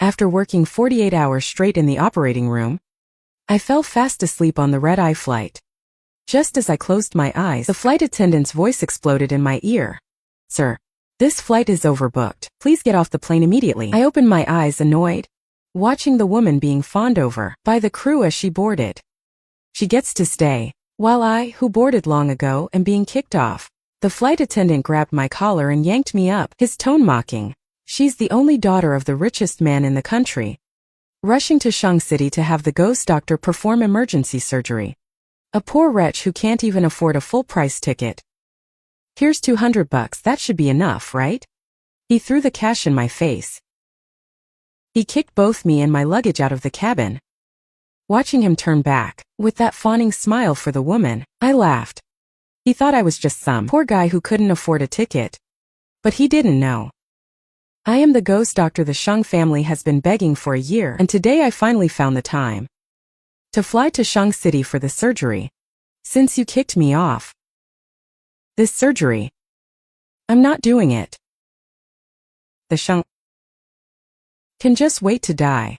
After working 48 hours straight in the operating room, I fell fast asleep on the red-eye flight. Just as I closed my eyes, the flight attendant's voice exploded in my ear. "Sir, this flight is overbooked. Please get off the plane immediately." I opened my eyes annoyed, watching the woman being fawned over by the crew as she boarded. She gets to stay, while I, who boarded long ago, am being kicked off. The flight attendant grabbed my collar and yanked me up, his tone mocking. She's the only daughter of the richest man in the country, rushing to Shang City to have the ghost doctor perform emergency surgery. A poor wretch who can't even afford a full-price ticket. "Here's $200, that should be enough, right?" He threw the cash in my face. He kicked both me and my luggage out of the cabin. Watching him turn back, with that fawning smile for the woman, I laughed. He thought I was just some poor guy who couldn't afford a ticket. But he didn't know. I am the ghost doctor the Shang family has been begging for a year, and today I finally found the time to fly to Shang City for the surgery. Since you kicked me off. This surgery. I'm not doing it. The Shang can just wait to die.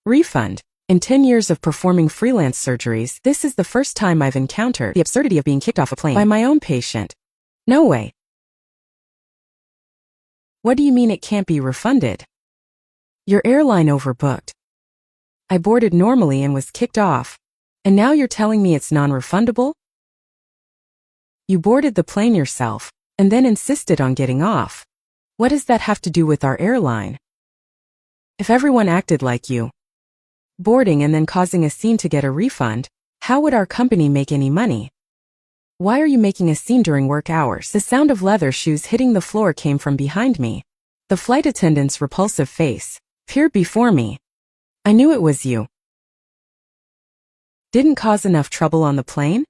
Refund. In 10 years of performing freelance surgeries, this is the first time I've encountered the absurdity of being kicked off a plane by my own patient. No way. What do you mean it can't be refunded? Your airline overbooked. I boarded normally and was kicked off. And now you're telling me it's non-refundable? You boarded the plane yourself, and then insisted on getting off. What does that have to do with our airline? If everyone acted like you, boarding and then causing a scene to get a refund, how would our company make any money? Why are you making a scene during work hours? The sound of leather shoes hitting the floor came from behind me. The flight attendant's repulsive face peered before me. I knew it was you. Didn't cause enough trouble on the plane?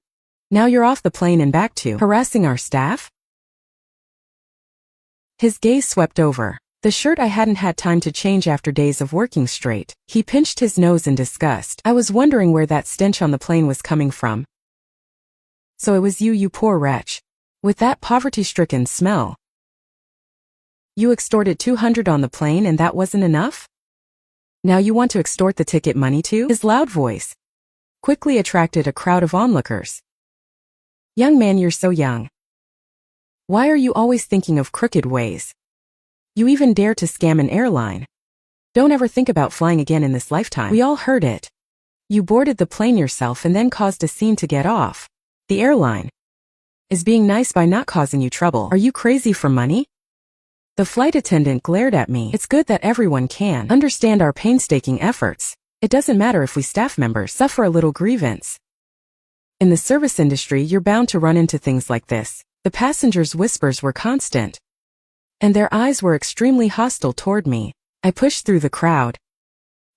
Now you're off the plane and back to harassing our staff? His gaze swept over the shirt I hadn't had time to change after days of working straight. He pinched his nose in disgust. I was wondering where that stench on the plane was coming from. So it was you, you poor wretch. With that poverty-stricken smell. You extorted $200 on the plane and that wasn't enough? Now you want to extort the ticket money too? His loud voice quickly attracted a crowd of onlookers. Young man, you're so young. Why are you always thinking of crooked ways? You even dare to scam an airline. Don't ever think about flying again in this lifetime. We all heard it. You boarded the plane yourself and then caused a scene to get off. The airline is being nice by not causing you trouble. Are you crazy for money? The flight attendant glared at me. It's good that everyone can understand our painstaking efforts. It doesn't matter if we staff members suffer a little grievance. In the service industry, you're bound to run into things like this. The passengers' whispers were constant, and their eyes were extremely hostile toward me. I pushed through the crowd,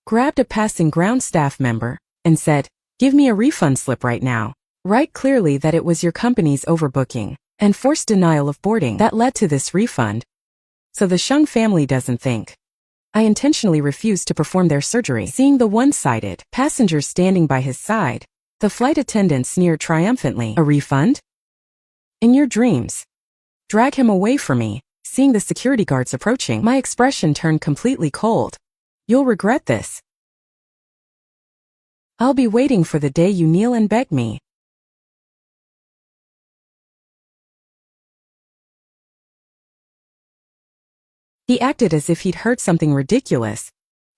grabbed a passing ground staff member, and said, "Give me a refund slip right now." Write clearly that it was your company's overbooking and forced denial of boarding that led to this refund. So the Shang family doesn't think I intentionally refused to perform their surgery. Seeing the one-sided passengers standing by his side, the flight attendant sneered triumphantly. A refund? In your dreams. Drag him away from me. Seeing the security guards approaching, my expression turned completely cold. You'll regret this. I'll be waiting for the day you kneel and beg me. He acted as if he'd heard something ridiculous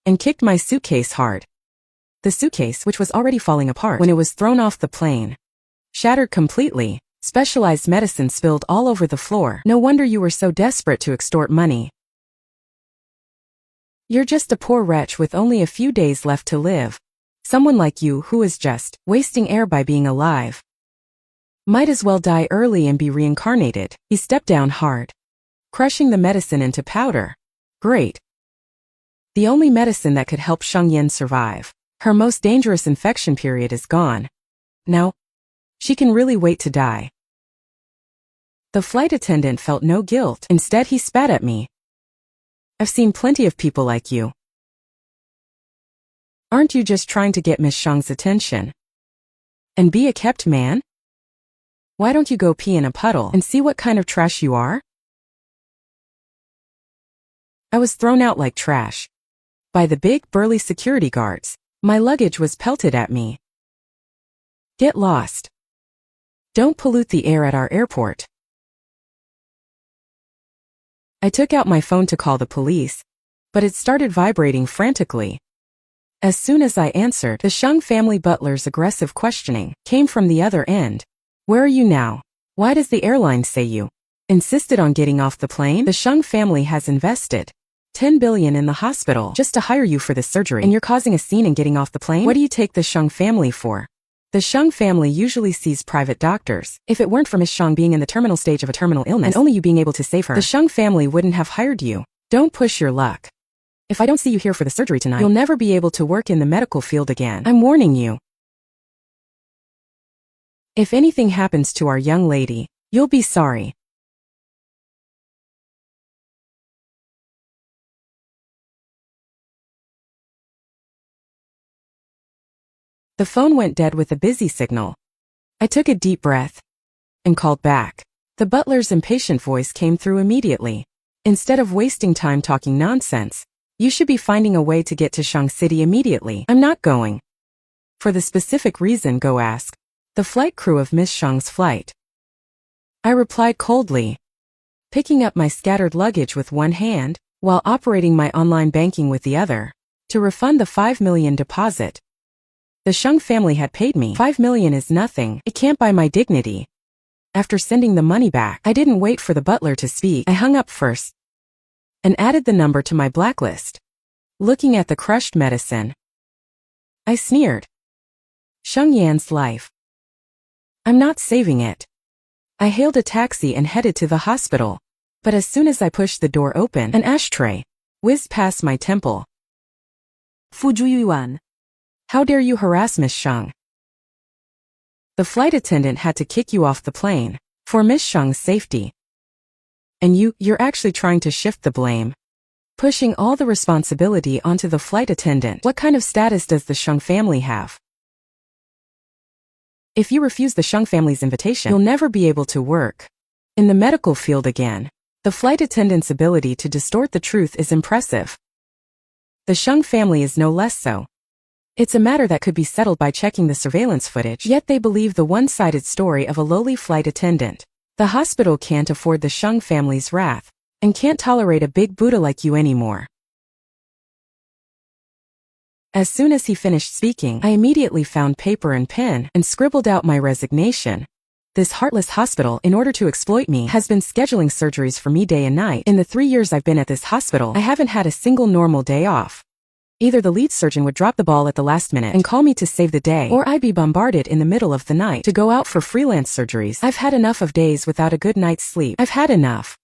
and kicked my suitcase hard. The suitcase, which was already falling apart when it was thrown off the plane, shattered completely. Specialized medicine spilled all over the floor. No wonder you were so desperate to extort money. You're just a poor wretch with only a few days left to live. Someone like you who is just wasting air by being alive might as well die early and be reincarnated. He stepped down hard, crushing the medicine into powder. Great. The only medicine that could help Shang Yan survive her most dangerous infection period is gone. Now, she can really wait to die. The flight attendant felt no guilt. Instead, he spat at me. I've seen plenty of people like you. Aren't you just trying to get Miss Shang's attention and be a kept man? Why don't you go pee in a puddle and see what kind of trash you are? I was thrown out like trash. by the big, burly security guards. My luggage was pelted at me. Get lost. Don't pollute the air at our airport. I took out my phone to call the police, but it started vibrating frantically. As soon as I answered, the Sheng family butler's aggressive questioning came from the other end. Where are you now? Why does the airline say you insisted on getting off the plane? The Sheng family has invested 10 billion in the hospital just to hire you for this surgery, and you're causing a scene and getting off the plane? What do you take the Sheng family for? The Sheng family usually sees private doctors. If it weren't for Miss Sheng being in the terminal stage of a terminal illness and only you being able to save her, the Sheng family wouldn't have hired you. Don't push your luck. If I don't see you here for the surgery tonight, you'll never be able to work in the medical field again. I'm warning you. If anything happens to our young lady, you'll be sorry. The phone went dead with a busy signal. I took a deep breath and called back. The butler's impatient voice came through immediately. Instead of wasting time talking nonsense, you should be finding a way to get to Shang City immediately. I'm not going. For the specific reason, go ask the flight crew of Miss Shang's flight. I replied coldly, picking up my scattered luggage with one hand, while operating my online banking with the other, to refund the 5 million deposit. The Sheng family had paid me. 5 million is nothing. It can't buy my dignity. After sending the money back, I didn't wait for the butler to speak. I hung up first and added the number to my blacklist. Looking at the crushed medicine, I sneered. Sheng Yan's life. I'm not saving it. I hailed a taxi and headed to the hospital. But as soon as I pushed the door open, an ashtray whizzed past my temple. Fujuyuan. How dare you harass Miss Sheng? The flight attendant had to kick you off the plane for Miss Sheng's safety. And you're actually trying to shift the blame, pushing all the responsibility onto the flight attendant. What kind of status does the Sheng family have? If you refuse the Sheng family's invitation, you'll never be able to work in the medical field again. The flight attendant's ability to distort the truth is impressive. The Sheng family is no less so. It's a matter that could be settled by checking the surveillance footage, yet they believe the one-sided story of a lowly flight attendant. The hospital can't afford the Sheng family's wrath, and can't tolerate a big Buddha like you anymore. As soon as he finished speaking, I immediately found paper and pen and scribbled out my resignation. This heartless hospital, in order to exploit me, has been scheduling surgeries for me day and night. In the 3 years I've been at this hospital, I haven't had a single normal day off. Either the lead surgeon would drop the ball at the last minute and call me to save the day, or I'd be bombarded in the middle of the night to go out for freelance surgeries. I've had enough of days without a good night's sleep. I've had enough.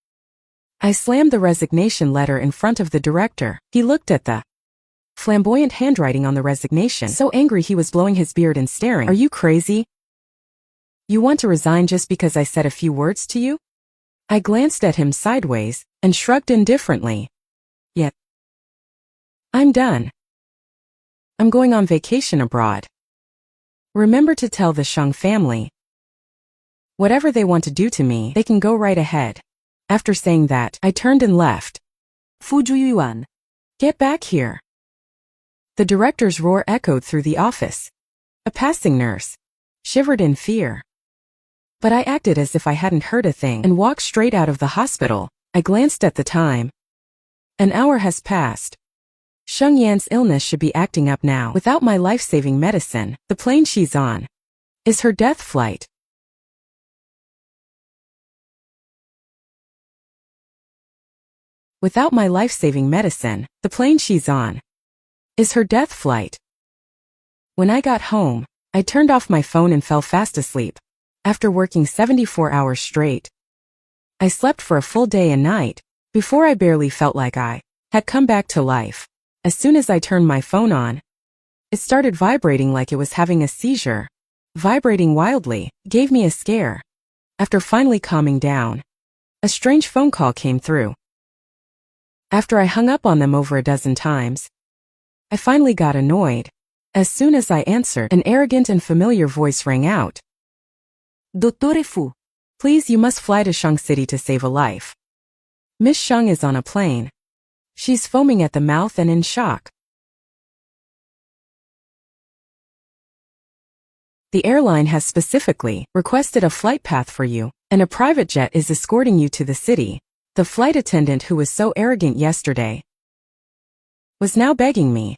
I slammed the resignation letter in front of the director. He looked at the flamboyant handwriting on the resignation, so angry he was blowing his beard and staring. Are you crazy? You want to resign just because I said a few words to you? I glanced at him sideways and shrugged indifferently. Yet, I'm done. I'm going on vacation abroad. Remember to tell the Sheng family. Whatever they want to do to me, they can go right ahead. After saying that, I turned and left. Fujuyuan. Get back here. The director's roar echoed through the office. A passing nurse shivered in fear. But I acted as if I hadn't heard a thing and walked straight out of the hospital. I glanced at the time. An hour has passed. Sheng Yan's illness should be acting up now. Without my life-saving medicine, the plane she's on is her death flight. Without my life-saving medicine, the plane she's on is her death flight. When I got home, I turned off my phone and fell fast asleep. After working 74 hours straight, I slept for a full day and night. Before I barely felt like I had come back to life. As soon as I turned my phone on, it started vibrating like it was having a seizure. Vibrating wildly, gave me a scare. After finally calming down, a strange phone call came through. After I hung up on them over a dozen times, I finally got annoyed. As soon as I answered, an arrogant and familiar voice rang out. Dottore Fu, please, you must fly to Shang City to save a life. Miss Sheng is on a plane. She's foaming at the mouth and in shock. The airline has specifically requested a flight path for you, and a private jet is escorting you to the city. The flight attendant who was so arrogant yesterday was now begging me.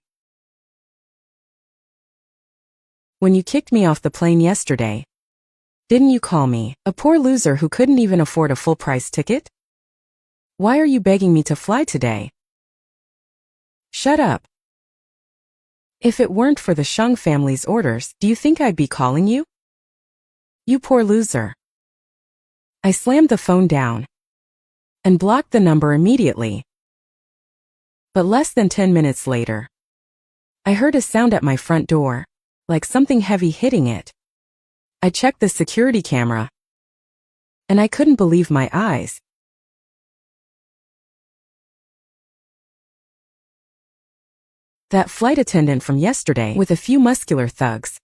When you kicked me off the plane yesterday, didn't you call me a poor loser who couldn't even afford a full-price ticket? Why are you begging me to fly today? Shut up. If it weren't for the Sheng family's orders, do you think I'd be calling you? You poor loser. I slammed the phone down and blocked the number immediately. But less than 10 minutes later, I heard a sound at my front door, like something heavy hitting it. I checked the security camera, and I couldn't believe my eyes. That flight attendant from yesterday, with a few muscular thugs,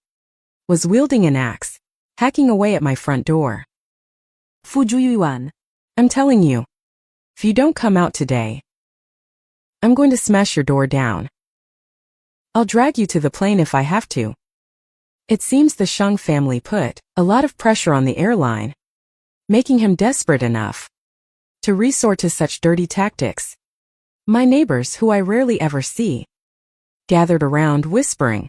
was wielding an axe, hacking away at my front door. Fujuyuan, I'm telling you, if you don't come out today, I'm going to smash your door down. I'll drag you to the plane if I have to. It seems the Sheng family put a lot of pressure on the airline, making him desperate enough to resort to such dirty tactics. My neighbors, who I rarely ever see, gathered around whispering.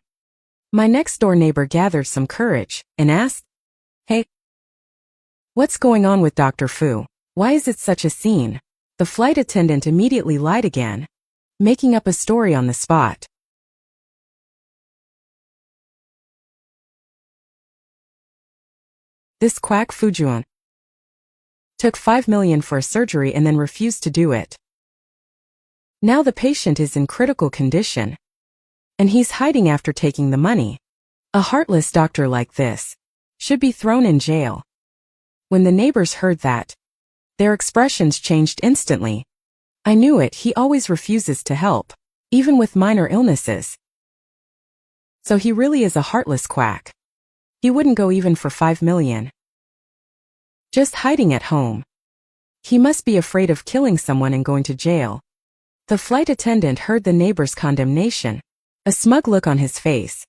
My next-door neighbor gathered some courage and asked, "Hey, what's going on with Dr. Fu? Why is it such a scene?" The flight attendant immediately lied again, making up a story on the spot. This quack Fujuan took 5 million for a surgery and then refused to do it. Now the patient is in critical condition, and he's hiding after taking the money. A heartless doctor like this should be thrown in jail. When the neighbors heard that, their expressions changed instantly. I knew it, he always refuses to help, even with minor illnesses. So he really is a heartless quack. He wouldn't go even for 5 million. Just hiding at home. He must be afraid of killing someone and going to jail. The flight attendant heard the neighbor's condemnation, a smug look on his face.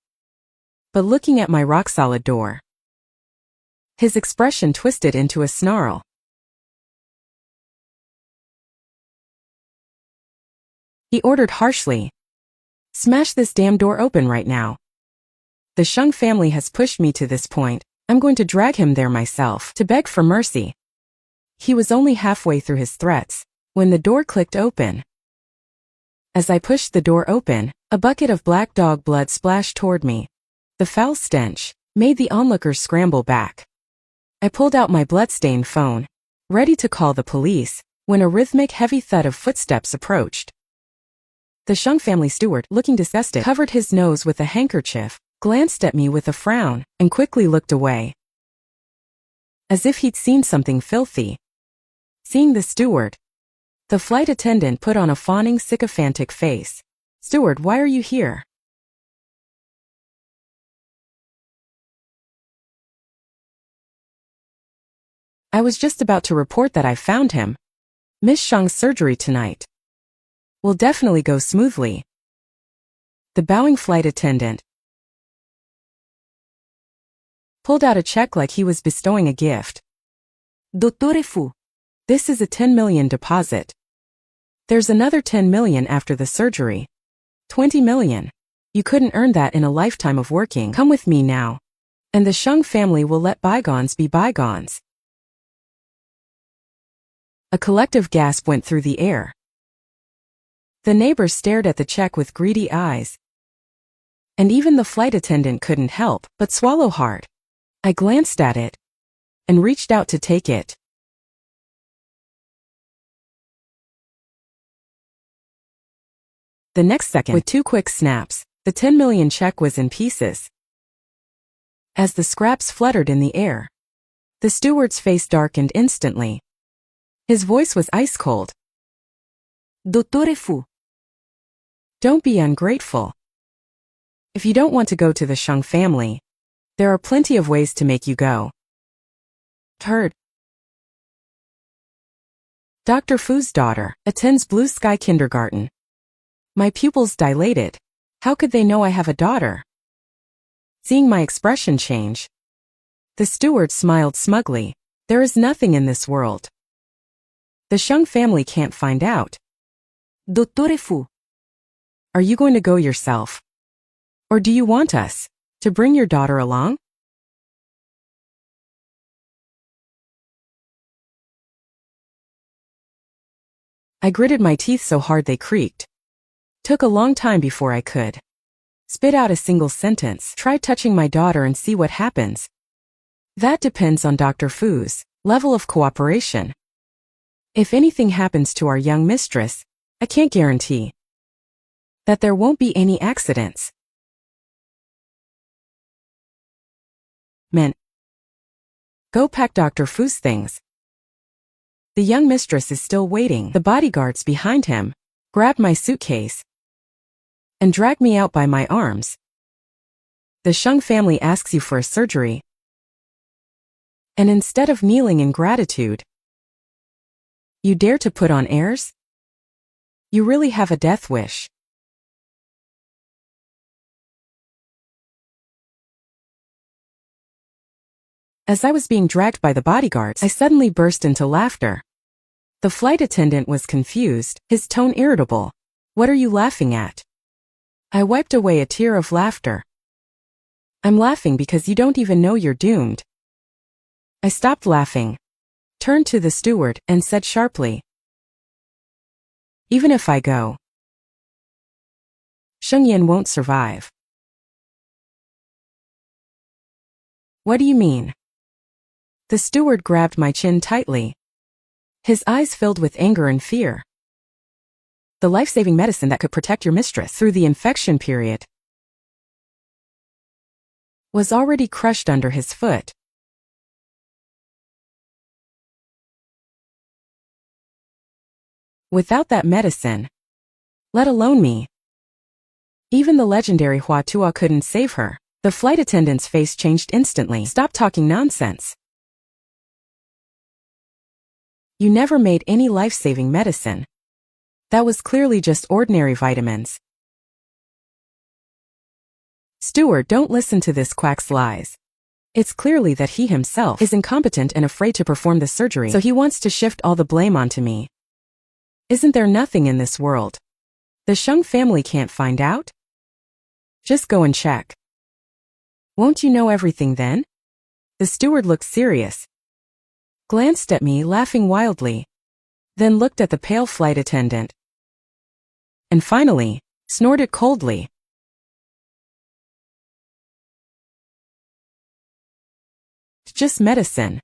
But looking at my rock-solid door, his expression twisted into a snarl. He ordered harshly, "Smash this damn door open right now. The Sheng family has pushed me to this point. I'm going to drag him there myself to beg for mercy." He was only halfway through his threats when the door clicked open. As I pushed the door open, a bucket of black dog blood splashed toward me. The foul stench made the onlookers scramble back. I pulled out my blood-stained phone, ready to call the police, when a rhythmic heavy thud of footsteps approached. The Sheng family steward, looking disgusted, covered his nose with a handkerchief, glanced at me with a frown, and quickly looked away, as if he'd seen something filthy. Seeing the steward, the flight attendant put on a fawning, sycophantic face. "Steward, why are you here?" "I was just about to report that I found him. Miss Sheng's surgery tonight will definitely go smoothly." The bowing flight attendant pulled out a check like he was bestowing a gift. "Dottore Fu, this is a 10 million deposit. There's another 10 million after the surgery. 20 million. You couldn't earn that in a lifetime of working. Come with me now, and the Sheng family will let bygones be bygones." A collective gasp went through the air. The neighbors stared at the check with greedy eyes, and even the flight attendant couldn't help but swallow hard. I glanced at it and reached out to take it. The next second, with 2 quick snaps, the 10 million check was in pieces. As the scraps fluttered in the air, the steward's face darkened instantly. His voice was ice cold. "Dottore Fu, don't be ungrateful. If you don't want to go to the Sheng family, there are plenty of ways to make you go." Heard. Dr. Fu's daughter attends Blue Sky Kindergarten. My pupils dilated. How could they know I have a daughter? Seeing my expression change, the steward smiled smugly. There is nothing in this world the Sheng family can't find out. Dottore Fu, are you going to go yourself? Or do you want us to bring your daughter along? I gritted my teeth so hard they creaked. Took a long time before I could spit out a single sentence. Try touching my daughter and see what happens. That depends on Dr. Fu's level of cooperation. If anything happens to our young mistress, I can't guarantee that there won't be any accidents. Men, go pack Dr. Fu's things. The young mistress is still waiting. The bodyguards behind him grabbed my suitcase and dragged me out by my arms. The Sheng family asks you for a surgery, and instead of kneeling in gratitude, you dare to put on airs? You really have a death wish. As I was being dragged by the bodyguards, I suddenly burst into laughter. The flight attendant was confused, his tone irritable. What are you laughing at? I wiped away a tear of laughter. I'm laughing because you don't even know you're doomed. I stopped laughing, turned to the steward, and said sharply, even if I go, Sheng Yin won't survive. What do you mean? The steward grabbed my chin tightly. His eyes filled with anger and fear. The life-saving medicine that could protect your mistress through the infection period was already crushed under his foot. Without that medicine, let alone me, even the legendary Hua Tua couldn't save her. The flight attendant's face changed instantly. Stop talking nonsense. You never made any life-saving medicine. That was clearly just ordinary vitamins. Steward, don't listen to this quack's lies. It's clearly that he himself is incompetent and afraid to perform the surgery, so he wants to shift all the blame onto me. Isn't there nothing in this world the Sheng family can't find out? Just go and check. Won't you know everything then? The steward looked serious, glanced at me laughing wildly, then looked at the pale flight attendant, and finally snorted coldly. Just medicine.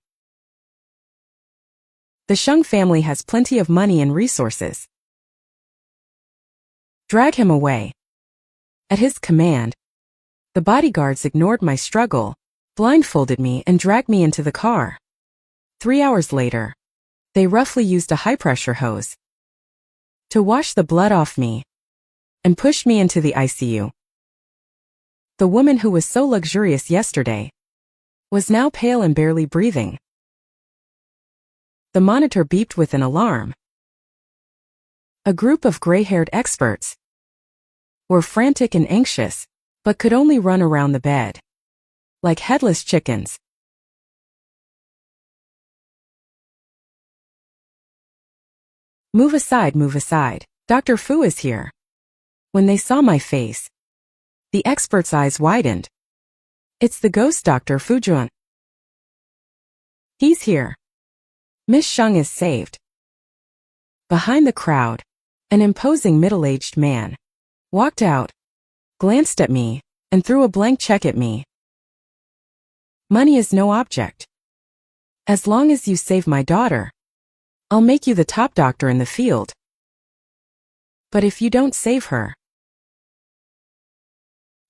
The Sheng family has plenty of money and resources. Drag him away. At his command, the bodyguards ignored my struggle, blindfolded me, and dragged me into the car. 3 hours later, they roughly used a high-pressure hose to wash the blood off me and pushed me into the ICU. The woman who was so luxurious yesterday was now pale and barely breathing. The monitor beeped with an alarm. A group of gray-haired experts were frantic and anxious, but could only run around the bed like headless chickens. Move aside, move aside. Dr. Fu is here. When they saw my face, the experts' eyes widened. It's the ghost Dr. Fujun. He's here. Miss Sheng is saved. Behind the crowd, an imposing middle-aged man walked out, glanced at me, and threw a blank check at me. Money is no object. As long as you save my daughter, I'll make you the top doctor in the field. But if you don't save her,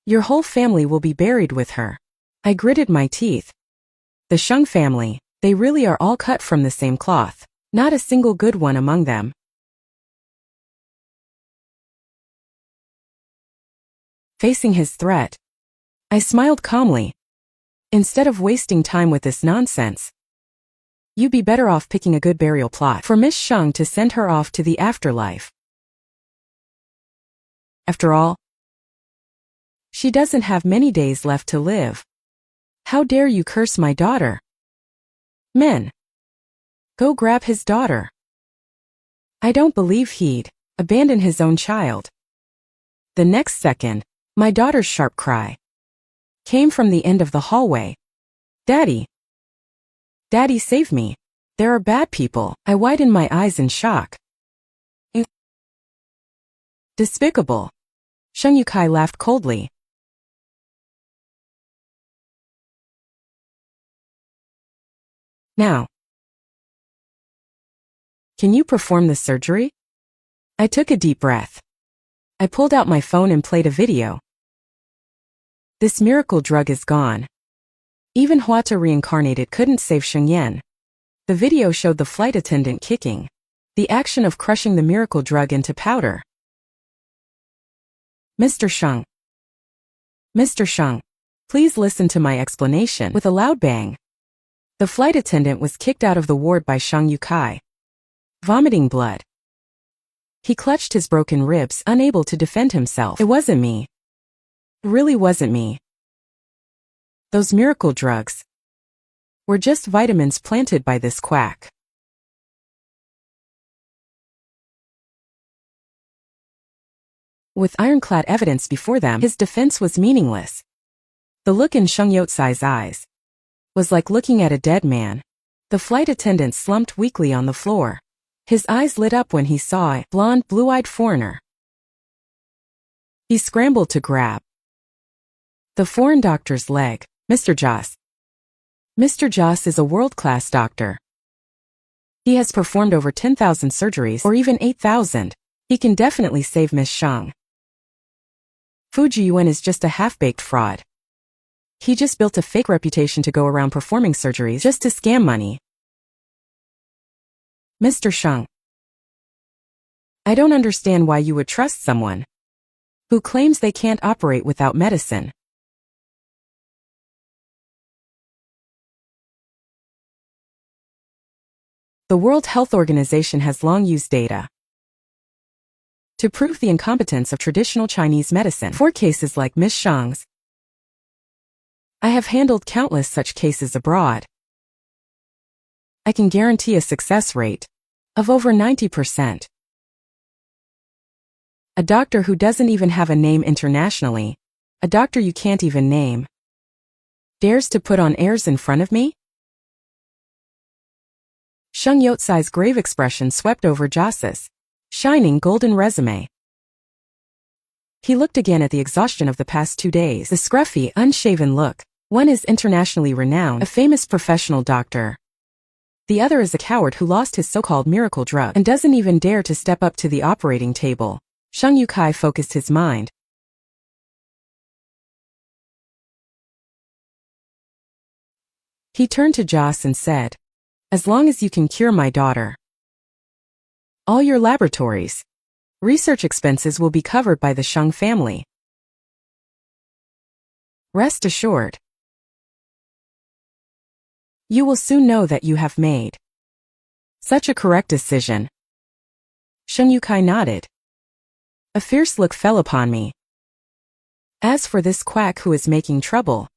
your whole family will be buried with her. I gritted my teeth. The Sheng family, they really are all cut from the same cloth. Not a single good one among them. Facing his threat, I smiled calmly. Instead of wasting time with this nonsense, you'd be better off picking a good burial plot for Miss Sheng to send her off to the afterlife. After all, She doesn't have many days left to live. How dare you curse my daughter? Men. Go grab his daughter. I don't believe he'd abandon his own child. The next second, my daughter's sharp cry came from the end of the hallway. Daddy! Daddy, save me. There are bad people. I widened my eyes in shock. Despicable. Sheng Yukai laughed coldly. Now, can you perform the surgery? I took a deep breath. I pulled out my phone and played a video. This miracle drug is gone. Even Huata reincarnated couldn't save Sheng Yan. The video showed the flight attendant kicking, the action of crushing the miracle drug into powder. Mr. Sheng. Mr. Sheng, please listen to my explanation. With a loud bang, the flight attendant was kicked out of the ward by Sheng Yukai, vomiting blood. He clutched his broken ribs, unable to defend himself. It wasn't me. It really wasn't me. Those miracle drugs were just vitamins planted by this quack. With ironclad evidence before them, his defense was meaningless. The look in Sheng Yotsai's eyes was like looking at a dead man. The flight attendant slumped weakly on the floor. His eyes lit up when he saw a blonde, blue-eyed foreigner. He scrambled to grab the foreign doctor's leg. Mr. Joss. Mr. Joss is a world-class doctor. He has performed over 10,000 surgeries, or even 8,000. He can definitely save Miss Sheng. Fu Jiyuan is just a half-baked fraud. He just built a fake reputation to go around performing surgeries just to scam money. Mr. Sheng. I don't understand why you would trust someone who claims they can't operate without medicine. The World Health Organization has long used data to prove the incompetence of traditional Chinese medicine. For cases like Miss Sheng's, I have handled countless such cases abroad. I can guarantee a success rate of over 90%. A doctor who doesn't even have a name internationally, a doctor you can't even name, dares to put on airs in front of me? Sheng Yotsai's grave expression swept over Joss's shining golden resume. He looked again at the exhaustion of the past 2 days, the scruffy, unshaven look. One is internationally renowned, a famous professional doctor. The other is a coward who lost his so-called miracle drug and doesn't even dare to step up to the operating table. Sheng Yukai focused his mind. He turned to Joss and said, as long as you can cure my daughter, all your laboratories, research expenses will be covered by the Sheng family. Rest assured, you will soon know that you have made such a correct decision. Sheng Yukai nodded. A fierce look fell upon me. As for this quack who is making trouble,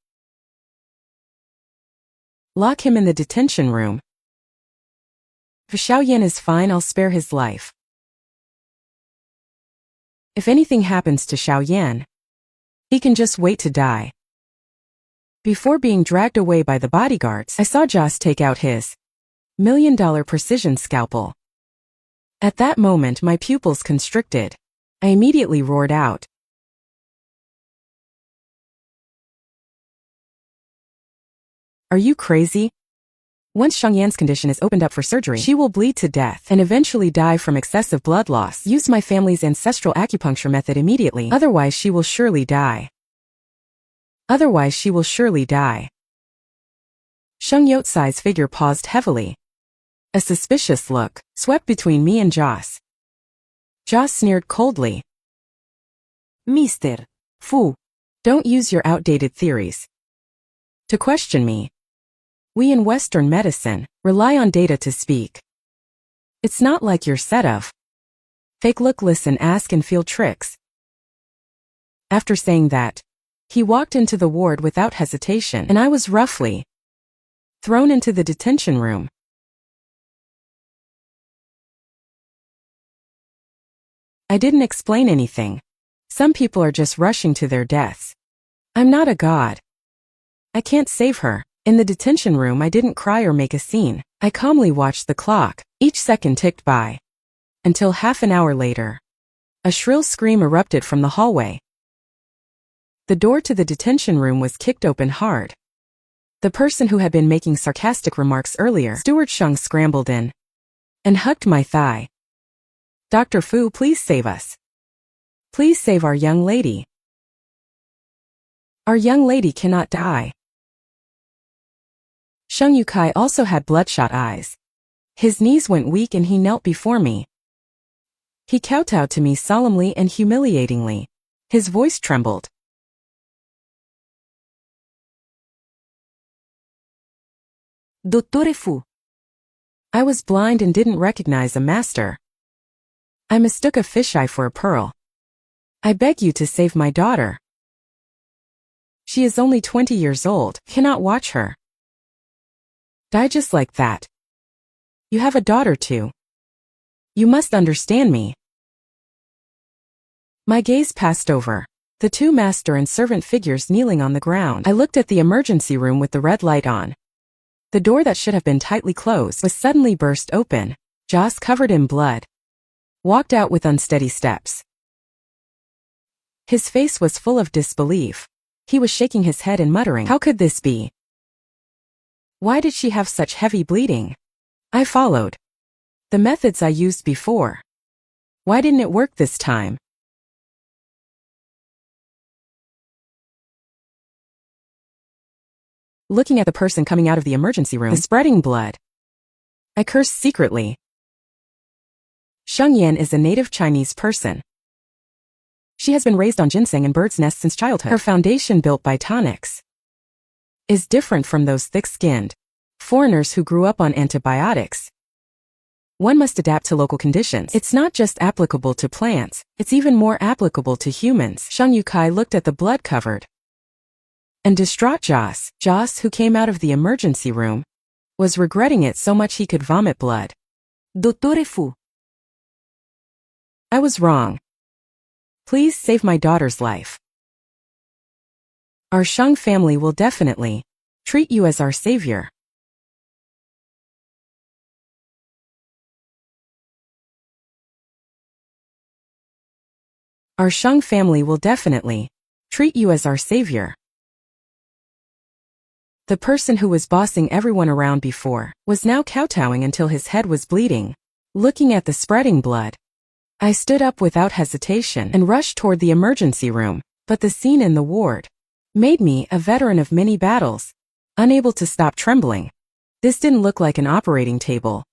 lock him in the detention room. If Xiaoyan is fine, I'll spare his life. If anything happens to Xiaoyan, he can just wait to die. Before being dragged away by the bodyguards, I saw Joss take out his $1 million precision scalpel. At that moment, my pupils constricted. I immediately roared out. Are you crazy? Once Xiangyan's condition is opened up for surgery, she will bleed to death and eventually die from excessive blood loss. Use my family's ancestral acupuncture method immediately, otherwise she will surely die. Otherwise she will surely die. Sheng Yotsai's figure paused heavily. A suspicious look swept between me and Joss. Joss sneered coldly. Mr. Fu, don't use your outdated theories to question me. We in Western medicine rely on data to speak. It's not like your set of fake look, listen, ask and feel tricks. After saying that, He walked into the ward without hesitation, and I was roughly thrown into the detention room. I didn't explain anything. Some people are just rushing to their deaths. I'm not a god. I can't save her. In the detention room, I didn't cry or make a scene. I calmly watched the clock. Each second ticked by. Until half an hour later, a shrill scream erupted from the hallway. The door to the detention room was kicked open hard. The person who had been making sarcastic remarks earlier, Steward Sheng, scrambled in and hugged my thigh. Dr. Fu, please save us. Please save our young lady. Our young lady cannot die. Sheng Yukai also had bloodshot eyes. His knees went weak and he knelt before me. He kowtowed to me solemnly and humiliatingly. His voice trembled. Dottore Fu. I was blind and didn't recognize a master. I mistook a fisheye for a pearl. I beg you to save my daughter. She is only 20 years old, cannot watch her die just like that. You have a daughter too. You must understand me. My gaze passed over the two master and servant figures kneeling on the ground. I looked at the emergency room with the red light on. The door that should have been tightly closed was suddenly burst open. Joss, covered in blood, walked out with unsteady steps. His face was full of disbelief. He was shaking his head and muttering, "How could this be? Why did she have such heavy bleeding?" I followed the methods I used before. Why didn't it work this time? Looking at the person coming out of the emergency room, the spreading blood, I cursed secretly. Sheng Yan is a native Chinese person. She has been raised on ginseng and bird's nests since childhood. Her foundation, built by tonics, is different from those thick-skinned foreigners who grew up on antibiotics. One must adapt to local conditions. It's not just applicable to plants, it's even more applicable to humans. Sheng Yukai looked at the blood-covered and distraught Joss. Joss, who came out of the emergency room, was regretting it so much he could vomit blood. Dottore Fu. I was wrong. Please save my daughter's life. Our Sheng family will definitely treat you as our savior. Our Sheng family will definitely treat you as our savior. The person who was bossing everyone around before was now kowtowing until his head was bleeding. Looking at the spreading blood, I stood up without hesitation and rushed toward the emergency room, but the scene in the ward made me, a veteran of many battles, unable to stop trembling. This didn't look like an operating table.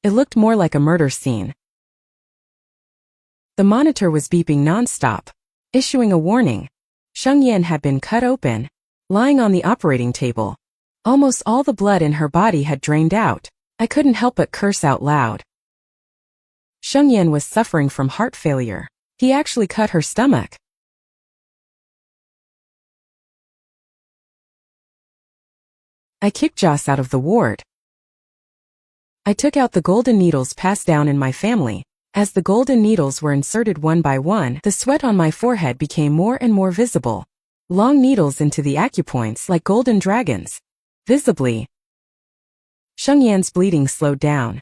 It looked more like a murder scene. The monitor was beeping non-stop, issuing a warning. Sheng Yan had been cut open, lying on the operating table. Almost all the blood in her body had drained out. I couldn't help but curse out loud. Sheng Yan was suffering from heart failure. He actually cut her stomach. I kicked Joss out of the ward. I took out the golden needles passed down in my family. As the golden needles were inserted one by one, the sweat on my forehead became more and more visible. Long needles into the acupoints like golden dragons. Visibly, Sheng Yan's bleeding slowed down.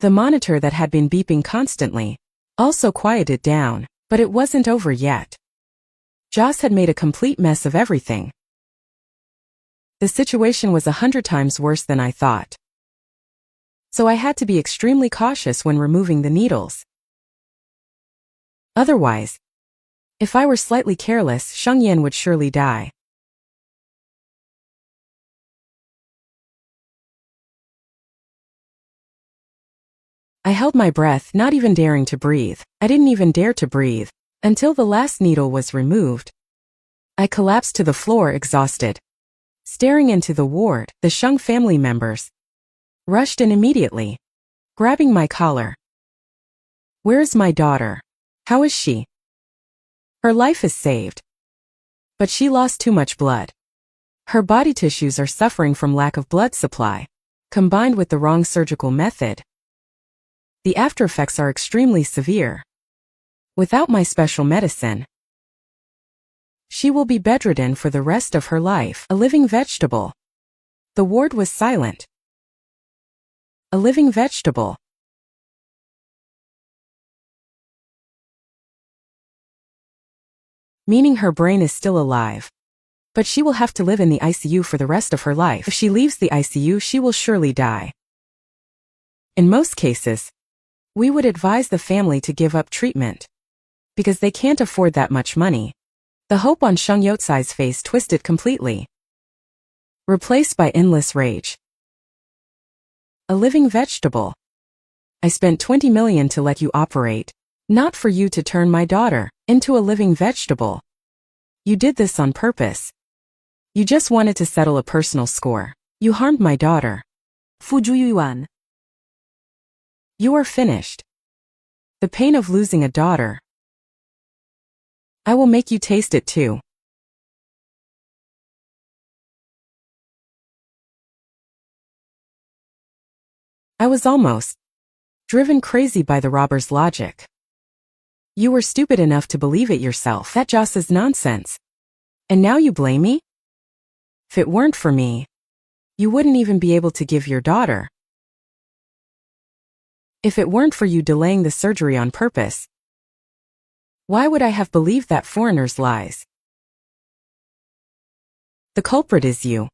The monitor that had been beeping constantly also quieted down, but it wasn't over yet. Joss had made a complete mess of everything. The situation was 100 times worse than I thought. So I had to be extremely cautious when removing the needles. Otherwise, if I were slightly careless, Sheng Yan would surely die. I held my breath, not even daring to breathe. I didn't even dare to breathe until the last needle was removed. I collapsed to the floor, exhausted. Staring into the ward, the Sheng family members rushed in immediately, grabbing my collar. "Where is my daughter? How is she? Her life is saved." But she lost too much blood. Her body tissues are suffering from lack of blood supply, combined with the wrong surgical method. The after effects are extremely severe. Without my special medicine, she will be bedridden for the rest of her life, a living vegetable. The ward was silent. A living vegetable. Meaning her brain is still alive. But she will have to live in the ICU for the rest of her life. If she leaves the ICU, she will surely die. In most cases, we would advise the family to give up treatment, because they can't afford that much money. The hope on Sheng Yotsai's face twisted completely, replaced by endless rage. A living vegetable. I spent 20 million to let you operate, not for you to turn my daughter into a living vegetable. You did this on purpose. You just wanted to settle a personal score. You harmed my daughter. Fujuyuan. You are finished. The pain of losing a daughter. I will make you taste it too. I was almost driven crazy by the robber's logic. You were stupid enough to believe it yourself. That just is nonsense. And now you blame me? If it weren't for me, you wouldn't even be able to give your daughter. If it weren't for you delaying the surgery on purpose, why would I have believed that foreigner's lies? The culprit is you.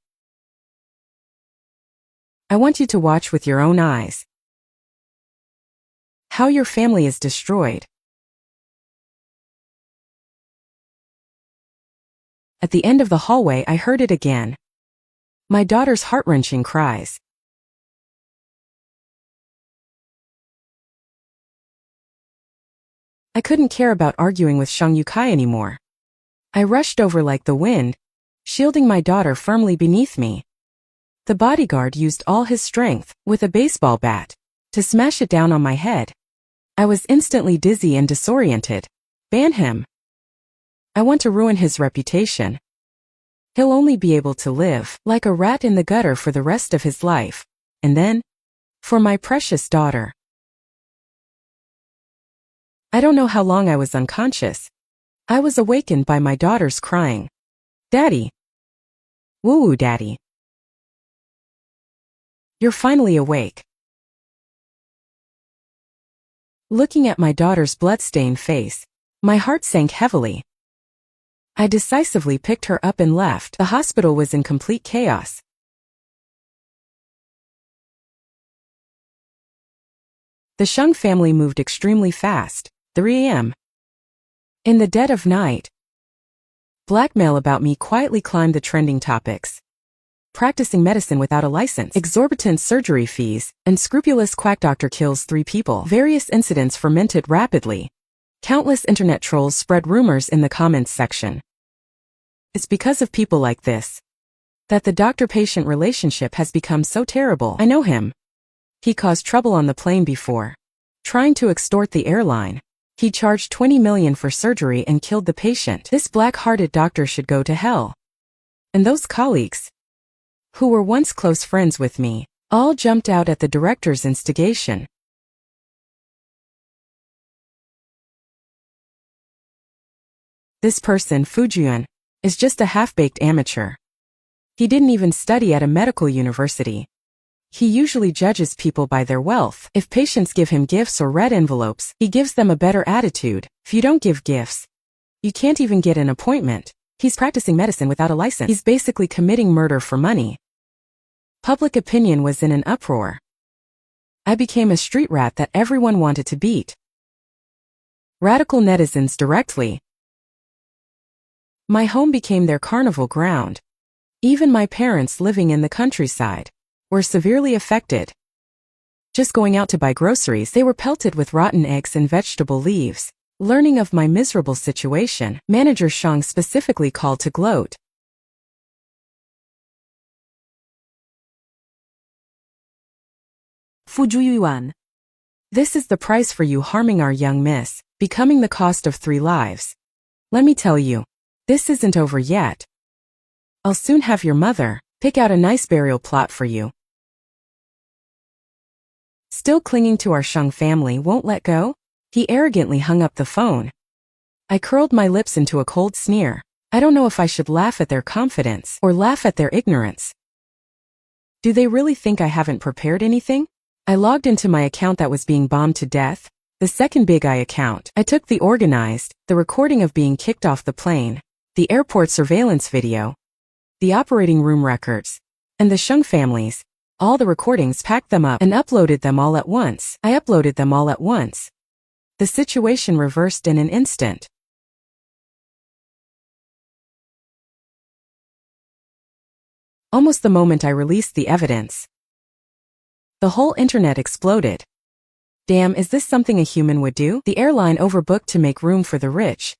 I want you to watch with your own eyes how your family is destroyed. At the end of the hallway, I heard it again. My daughter's heart-wrenching cries. I couldn't care about arguing with Sheng Yukai anymore. I rushed over like the wind, shielding my daughter firmly beneath me. The bodyguard used all his strength, with a baseball bat, to smash it down on my head. I was instantly dizzy and disoriented. Ban him. I want to ruin his reputation. He'll only be able to live like a rat in the gutter for the rest of his life. And then, for my precious daughter. I don't know how long I was unconscious. I was awakened by my daughter's crying. Daddy. Woo-woo, Daddy. You're finally awake. Looking at my daughter's blood-stained face, my heart sank heavily. I decisively picked her up and left. The hospital was in complete chaos. The Sheng family moved extremely fast. 3 a.m. In the dead of night, blackmail about me quietly climbed the trending topics. Practicing medicine without a license, exorbitant surgery fees, unscrupulous quack doctor kills 3 people. Various incidents fermented rapidly. Countless internet trolls spread rumors in the comments section. It's because of people like this that the doctor-patient relationship has become so terrible. I know him. He caused trouble on the plane before, trying to extort the airline. He charged 20 million for surgery and killed the patient. This black-hearted doctor should go to hell. And those colleagues, who were once close friends with me, all jumped out at the director's instigation. This person, Fujian, is just a half-baked amateur. He didn't even study at a medical university. He usually judges people by their wealth. If patients give him gifts or red envelopes, he gives them a better attitude. If you don't give gifts, you can't even get an appointment. He's practicing medicine without a license. He's basically committing murder for money. Public opinion was in an uproar. I became a street rat that everyone wanted to beat. Radical netizens directly. My home became their carnival ground. Even my parents living in the countryside were severely affected. Just going out to buy groceries, they were pelted with rotten eggs and vegetable leaves. Learning of my miserable situation, Manager Shang specifically called to gloat. Fujuyuan. This is the price for you harming our young miss, becoming the cost of 3 lives. Let me tell you, This isn't over yet. I'll soon have your mother pick out a nice burial plot for you. Still clinging to our Sheng family won't let go? He arrogantly hung up the phone. I curled my lips into a cold sneer. I don't know if I should laugh at their confidence or laugh at their ignorance. Do they really think I haven't prepared anything? I logged into my account that was being bombed to death, the second Big Eye account. I took the organized, the recording of being kicked off the plane, the airport surveillance video, the operating room records, and the Sheng families, all the recordings, packed them up and uploaded them all at once. I uploaded them all at once. The situation reversed in an instant. Almost the moment I released the evidence, the whole internet exploded. Damn, is this something a human would do? The airline overbooked to make room for the rich,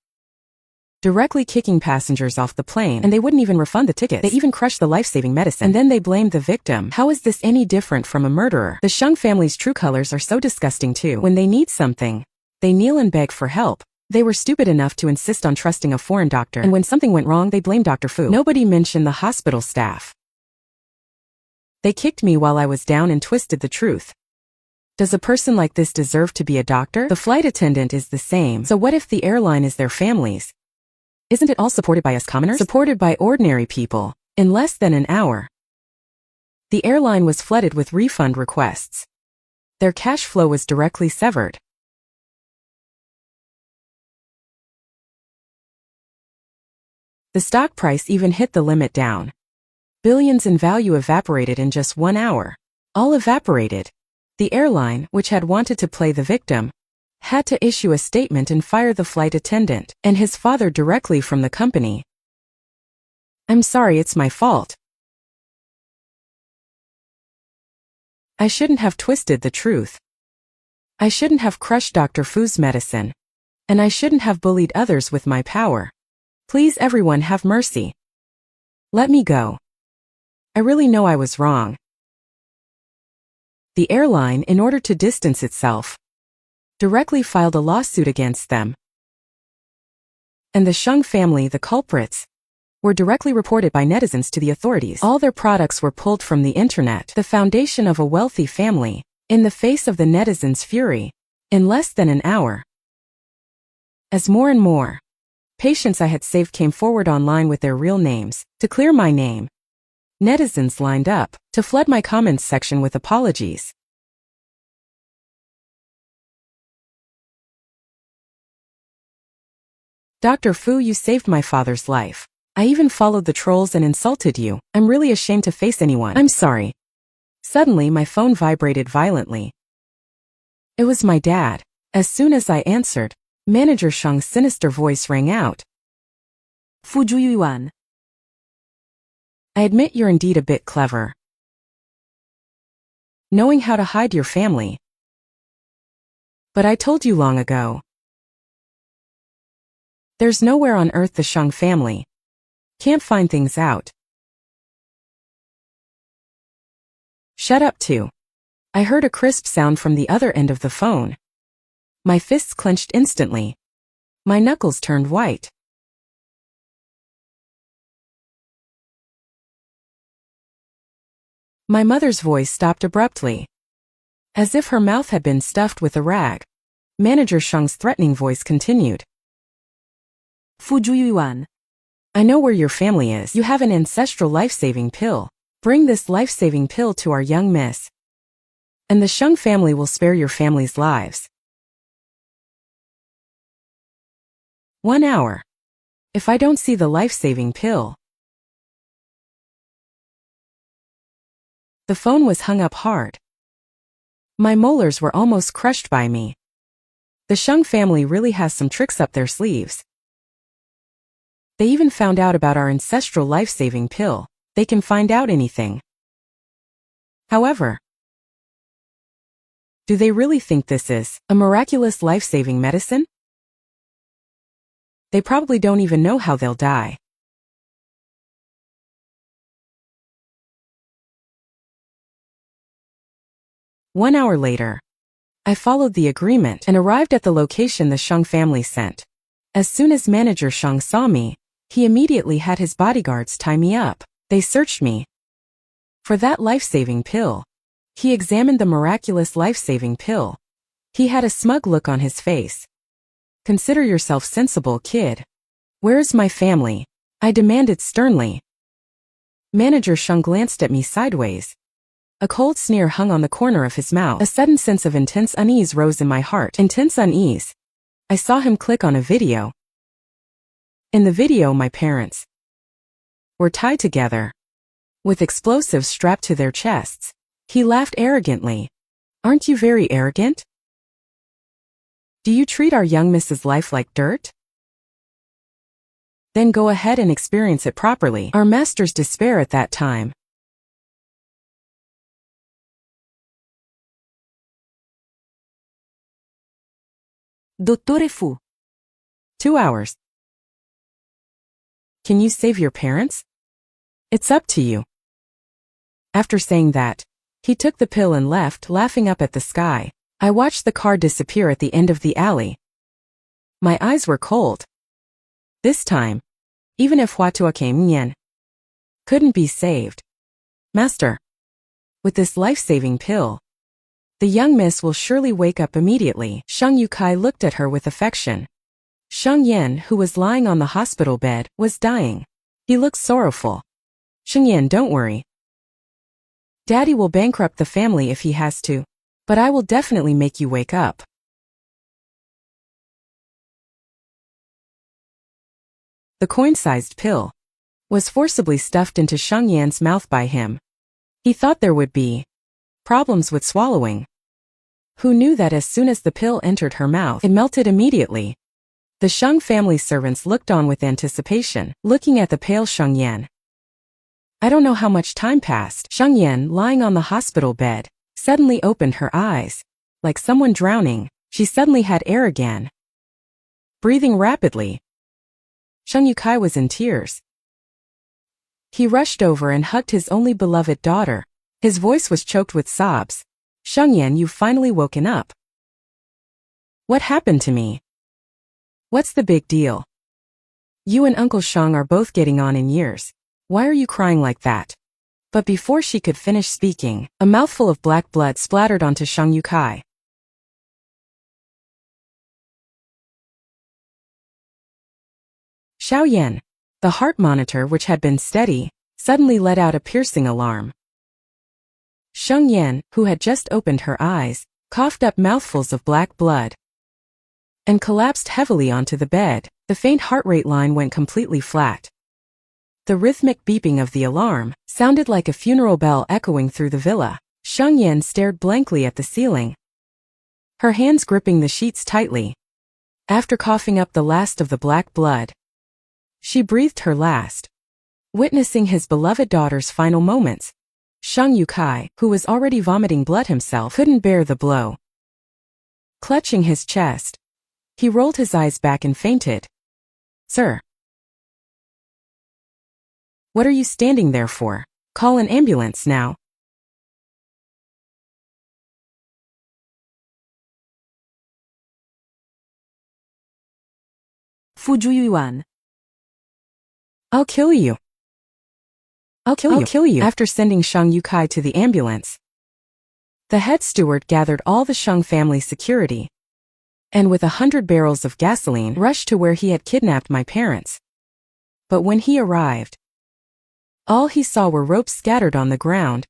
directly kicking passengers off the plane, and they wouldn't even refund the tickets. They even crushed the life-saving medicine, and then they blamed the victim. How is this any different from a murderer? The Sheng family's true colors are so disgusting too. When they need something, they kneel and beg for help. They were stupid enough to insist on trusting a foreign doctor, and when something went wrong, they blamed Dr. Fu. Nobody mentioned the hospital staff. They kicked me while I was down and twisted the truth. Does a person like this deserve to be a doctor? The flight attendant is the same. So what if the airline is their families? Isn't it all supported by us commoners? Supported by ordinary people. In less than an hour, the airline was flooded with refund requests. Their cash flow was directly severed. The stock price even hit the limit down. Billions in value evaporated in just 1 hour. All evaporated. The airline, which had wanted to play the victim, had to issue a statement and fire the flight attendant and his father directly from the company. I'm sorry, it's my fault. I shouldn't have twisted the truth. I shouldn't have crushed Dr. Fu's medicine. And I shouldn't have bullied others with my power. Please, everyone, have mercy. Let me go. I really know I was wrong. The airline, in order to distance itself, directly filed a lawsuit against them. And the Sheng family, the culprits, were directly reported by netizens to the authorities. All their products were pulled from the internet, the foundation of a wealthy family, in the face of the netizens' fury, in less than an hour. As more and more patients I had saved came forward online with their real names, to clear my name, netizens lined up to flood my comments section with apologies. Dr. Fu, you saved my father's life. I even followed the trolls and insulted you. I'm really ashamed to face anyone. I'm sorry. Suddenly my phone vibrated violently. It was my dad. As soon as I answered, Manager Sheng's sinister voice rang out. Fu Yuan. I admit you're indeed a bit clever, knowing how to hide your family. But I told you long ago. There's nowhere on earth the Sheng family can't find things out. Shut up too. I heard a crisp sound from the other end of the phone. My fists clenched instantly. My knuckles turned white. My mother's voice stopped abruptly, as if her mouth had been stuffed with a rag. Manager Sheng's threatening voice continued. Fu Yuan. I know where your family is. You have an ancestral life-saving pill. Bring this life-saving pill to our young miss, and the Sheng family will spare your family's lives. 1 hour. If I don't see the life-saving pill. The phone was hung up hard. My molars were almost crushed by me. The Sheng family really has some tricks up their sleeves. They even found out about our ancestral life-saving pill. They can find out anything. However, do they really think this is a miraculous life-saving medicine? They probably don't even know how they'll die. One hour later, I followed the agreement and arrived at the location the Sheng family sent. As soon as Manager Sheng saw me, He immediately had his bodyguards tie me up. They searched me for that life-saving pill. He examined the miraculous life-saving pill. He had a smug look on his face. Consider yourself sensible, kid. Where is my family? I demanded sternly. Manager Shung glanced at me sideways. A cold sneer hung on the corner of his mouth. A sudden sense of intense unease rose in my heart. Intense unease. I saw him click on a video. In the video, my parents were tied together with explosives strapped to their chests. He laughed arrogantly. Aren't you very arrogant? Do you treat our young Mrs. Life like dirt? Then go ahead and experience it properly. Our master's despair at that time. Dottore Fu. 2 hours. Can you save your parents? It's up to you. After saying that, he took the pill and left, laughing up at the sky. I watched the car disappear at the end of the alley. My eyes were cold. This time, even if Huatua Nyen couldn't be saved. Master, with this life-saving pill, the young miss will surely wake up immediately. Sheng Yukai looked at her with affection. Sheng Yan, who was lying on the hospital bed, was dying. He looked sorrowful. Sheng Yan, don't worry. Daddy will bankrupt the family if he has to, but I will definitely make you wake up. The coin-sized pill was forcibly stuffed into Sheng Yan's mouth by him. He thought there would be problems with swallowing. Who knew that as soon as the pill entered her mouth, it melted immediately? The Sheng family servants looked on with anticipation, looking at the pale Sheng Yan. I don't know how much time passed. Sheng Yan, lying on the hospital bed, suddenly opened her eyes. Like someone drowning, she suddenly had air again. Breathing rapidly. Sheng Yukai was in tears. He rushed over and hugged his only beloved daughter. His voice was choked with sobs. Sheng Yan, you've finally woken up. What happened to me? What's the big deal? You and Uncle Sheng are both getting on in years. Why are you crying like that? But before she could finish speaking, a mouthful of black blood splattered onto Sheng Yukai. Xiao Yan, the heart monitor which had been steady, suddenly let out a piercing alarm. Sheng Yan, who had just opened her eyes, coughed up mouthfuls of black blood and collapsed heavily onto the bed. The faint heart rate line went completely flat. The rhythmic beeping of the alarm sounded like a funeral bell echoing through the villa. Sheng Yan stared blankly at the ceiling, her hands gripping the sheets tightly. After coughing up the last of the black blood, she breathed her last. Witnessing his beloved daughter's final moments, Sheng Yukai, who was already vomiting blood himself, couldn't bear the blow. Clutching his chest, he rolled his eyes back and fainted. Sir, what are you standing there for? Call an ambulance now. Fujuyuan. I'll kill you. I'll kill you. After sending Sheng Yukai to the ambulance, the head steward gathered all the Sheng family security and with 100 barrels of gasoline rushed to where he had kidnapped my parents. But when he arrived, all he saw were ropes scattered on the ground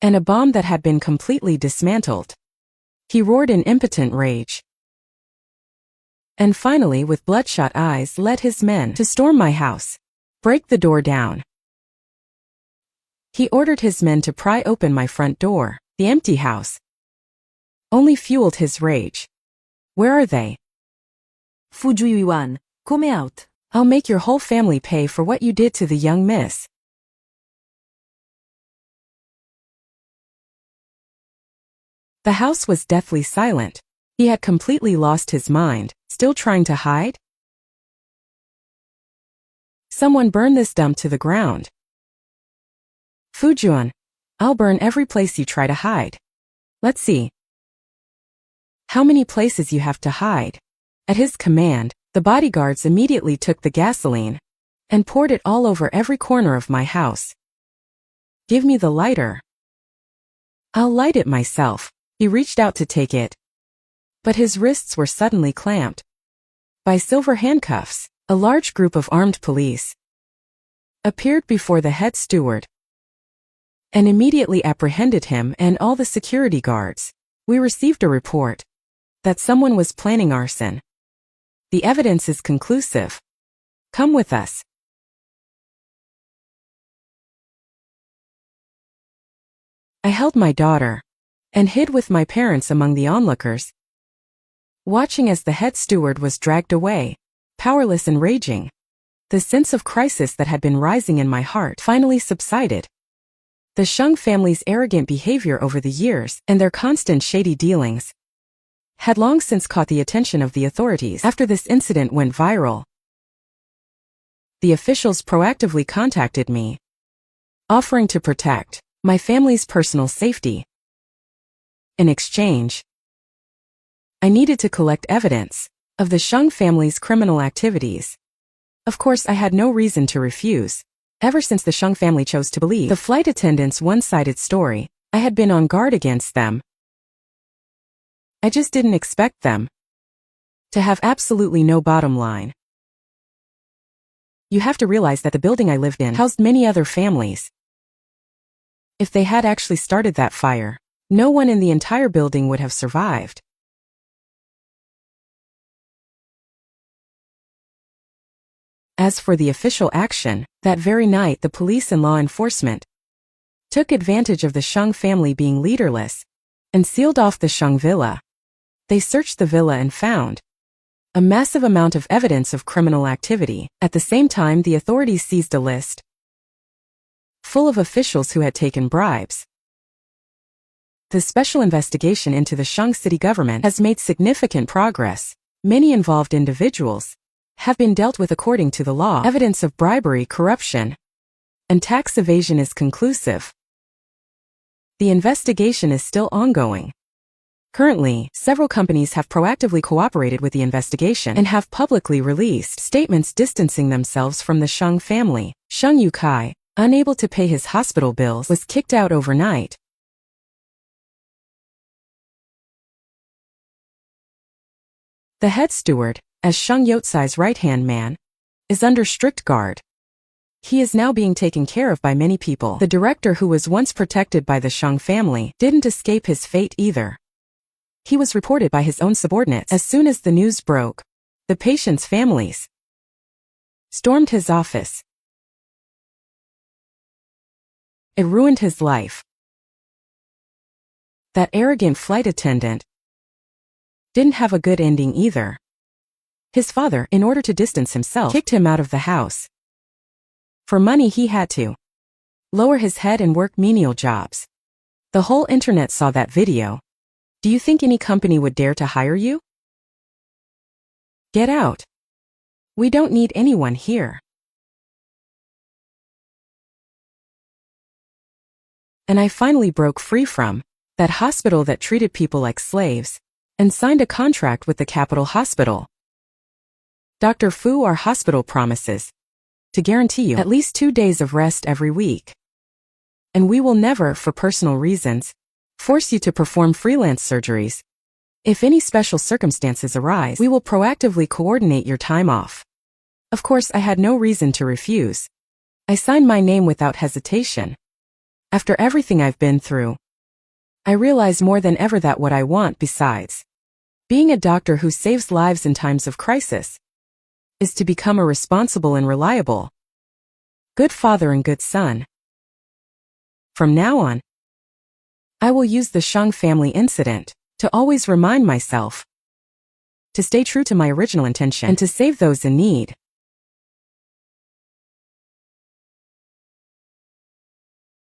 and a bomb that had been completely dismantled. He roared in impotent rage and finally, with bloodshot eyes, led his men to storm my house, break the door down. He ordered his men to pry open my front door. The empty house only fueled his rage. Where are they? Fujuyuan, come out. I'll make your whole family pay for what you did to the young miss. The house was deathly silent. He had completely lost his mind, still trying to hide? Someone burn this dump to the ground. Fujuan, I'll burn every place you try to hide. Let's see how many places you have to hide. At his command, the bodyguards immediately took the gasoline and poured it all over every corner of my house. Give me the lighter. I'll light it myself. He reached out to take it, but his wrists were suddenly clamped by silver handcuffs. A large group of armed police appeared before the head steward and immediately apprehended him and all the security guards. We received a report that someone was planning arson. The evidence is conclusive. Come with us. I held my daughter and hid with my parents among the onlookers, watching as the head steward was dragged away, powerless and raging. The sense of crisis that had been rising in my heart finally subsided. The Sheng family's arrogant behavior over the years and their constant shady dealings had long since caught the attention of the authorities. After this incident went viral, the officials proactively contacted me, offering to protect my family's personal safety. In exchange, I needed to collect evidence of the Sheng family's criminal activities. Of course, I had no reason to refuse. Ever since the Sheng family chose to believe the flight attendant's one-sided story, I had been on guard against them. I just didn't expect them to have absolutely no bottom line. You have to realize that the building I lived in housed many other families. If they had actually started that fire, no one in the entire building would have survived. As for the official action, that very night the police and law enforcement took advantage of the Sheng family being leaderless and sealed off the Sheng villa. They searched the villa and found a massive amount of evidence of criminal activity. At the same time, the authorities seized a list full of officials who had taken bribes. The special investigation into the Sheng city government has made significant progress. Many involved individuals have been dealt with according to the law. Evidence of bribery, corruption, and tax evasion is conclusive. The investigation is still ongoing. Currently, several companies have proactively cooperated with the investigation and have publicly released statements distancing themselves from the Sheng family. Sheng Yukai, unable to pay his hospital bills, was kicked out overnight. The head steward, as Sheng Yotsai's right-hand man, is under strict guard. He is now being taken care of by many people. The director, who was once protected by the Sheng family, didn't escape his fate either. He was reported by his own subordinates. As soon as the news broke, the patients' families stormed his office. It ruined his life. That arrogant flight attendant didn't have a good ending either. His father, in order to distance himself, kicked him out of the house. For money, he had to lower his head and work menial jobs. The whole internet saw that video. Do you think any company would dare to hire you? Get out. We don't need anyone here. And I finally broke free from that hospital that treated people like slaves and signed a contract with the Capital Hospital. Dr. Fu, our hospital promises to guarantee you at least 2 days of rest every week. And we will never, for personal reasons, force you to perform freelance surgeries. If any special circumstances arise, we will proactively coordinate your time off. Of course, I had no reason to refuse. I signed my name without hesitation. After everything I've been through, I realize more than ever that what I want, besides being a doctor who saves lives in times of crisis, is to become a responsible and reliable good father and good son. From now on, I will use the Sheng family incident to always remind myself to stay true to my original intention and to save those in need.